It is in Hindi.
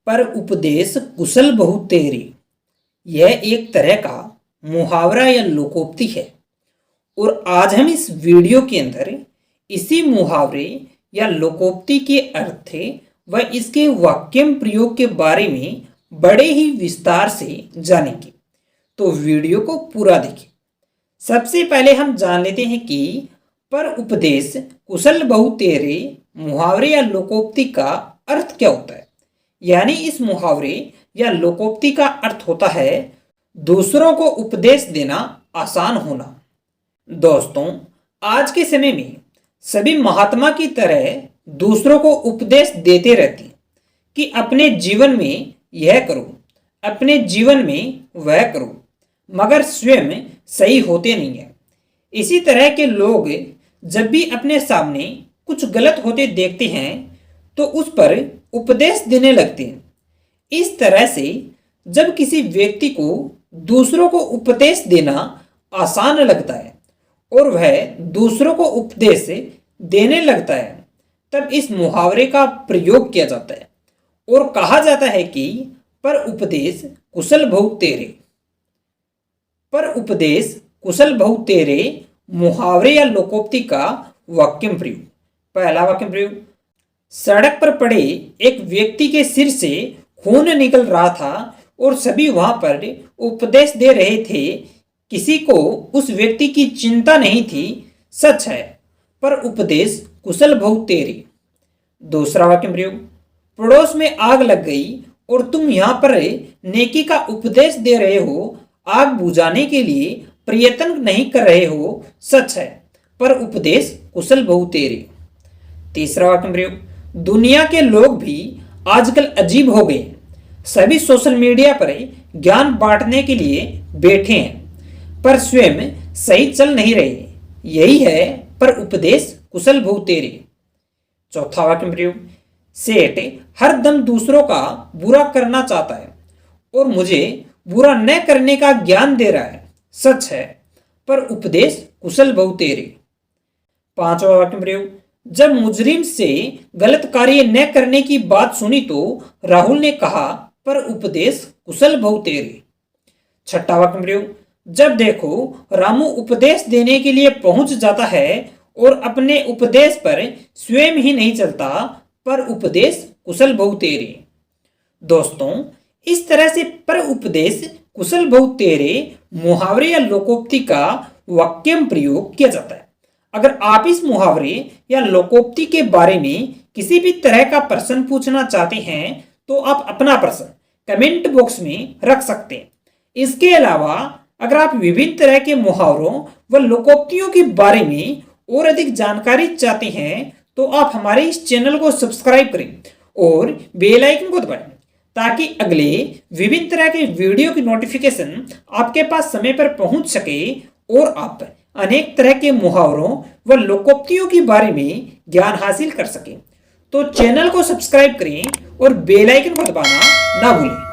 पर उपदेश कुशल बहु तेरे, यह एक तरह का मुहावरा या लोकोक्ति है। और आज हम इस वीडियो के अंदर इसी मुहावरे या लोकोक्ति के अर्थ व इसके वाक्यम प्रयोग के बारे में बड़े ही विस्तार से जानेंगे, तो वीडियो को पूरा देखें। सबसे पहले हम जान लेते हैं कि पर उपदेश कुशल बहु तेरे मुहावरे या लोकोक्ति का अर्थ क्या होता है। यानी इस मुहावरे या लोकोक्ति का अर्थ होता है दूसरों को उपदेश देना आसान होना। दोस्तों, आज के समय में सभी महात्मा की तरह दूसरों को उपदेश देते रहते हैं कि अपने जीवन में यह करो, अपने जीवन में वह करो, मगर स्वयं सही होते नहीं है। इसी तरह के लोग जब भी अपने सामने कुछ गलत होते देखते हैं तो उस पर उपदेश देने लगते हैं। इस तरह से जब किसी व्यक्ति को दूसरों को उपदेश देना आसान लगता है और वह दूसरों को उपदेश देने लगता है, तब इस मुहावरे का प्रयोग किया जाता है और कहा जाता है कि पर उपदेश कुशल बहु तेरे। पर उपदेश कुशल बहु तेरे मुहावरे या लोकोक्ति का वाक्यम प्रयोग। पहला वाक्यम प्रयोग, सड़क पर पड़े एक व्यक्ति के सिर से खून निकल रहा था और सभी वहां पर उपदेश दे रहे थे। किसी को उस व्यक्ति की चिंता नहीं थी। सच है, पर उपदेश कुशल बहु तेरे। दूसरा वाक्य प्रयोग, पड़ोस में आग लग गई और तुम यहां पर नेकी का उपदेश दे रहे हो, आग बुझाने के लिए प्रयत्न नहीं कर रहे हो। सच है, पर उपदेश कुशल बहु तेरे। तीसरा वाक्य प्रयोग, दुनिया के लोग भी आजकल अजीब हो गए, सभी सोशल मीडिया पर ज्ञान बांटने के लिए बैठे हैं पर स्वयं सही चल नहीं रहे। यही है पर उपदेश कुशल बहु तेरे। चौथा वाक्य प्रयोग, सेठ हर दम दूसरों का बुरा करना चाहता है और मुझे बुरा न करने का ज्ञान दे रहा है। सच है, पर उपदेश कुशल बहु तेरे। पांचवा वाक्य प्रयोग, जब मुजरिम से गलत कार्य न करने की बात सुनी तो राहुल ने कहा पर उपदेश कुशल बहु तेरे। छठा वाक्य प्रयोग, जब देखो रामू उपदेश देने के लिए पहुंच जाता है और अपने उपदेश पर स्वयं ही नहीं चलता, पर उपदेश कुशल बहु तेरे। दोस्तों, इस तरह से पर उपदेश कुशल बहु तेरे मुहावरे या लोकोक्ति का वाक्यम प्रयोग किया जाता है। अगर आप इस मुहावरे या लोकोक्ति के बारे में किसी भी तरह का प्रश्न पूछना चाहते हैं तो आप अपना प्रश्न कमेंट बॉक्स में रख सकते हैं। इसके अलावा अगर आप विभिन्न तरह के मुहावरों व लोकोक्तियों के बारे में और अधिक जानकारी चाहते हैं तो आप हमारे इस चैनल को सब्सक्राइब करें और बेल आइकन को दबाएं ताकि अगले विभिन्न तरह के वीडियो की नोटिफिकेशन आपके पास समय पर पहुंच सके और आप अनेक तरह के मुहावरों व लोकोक्तियों के बारे में ज्ञान हासिल कर सकें। तो चैनल को सब्सक्राइब करें और बेल आइकन को दबाना ना भूलें।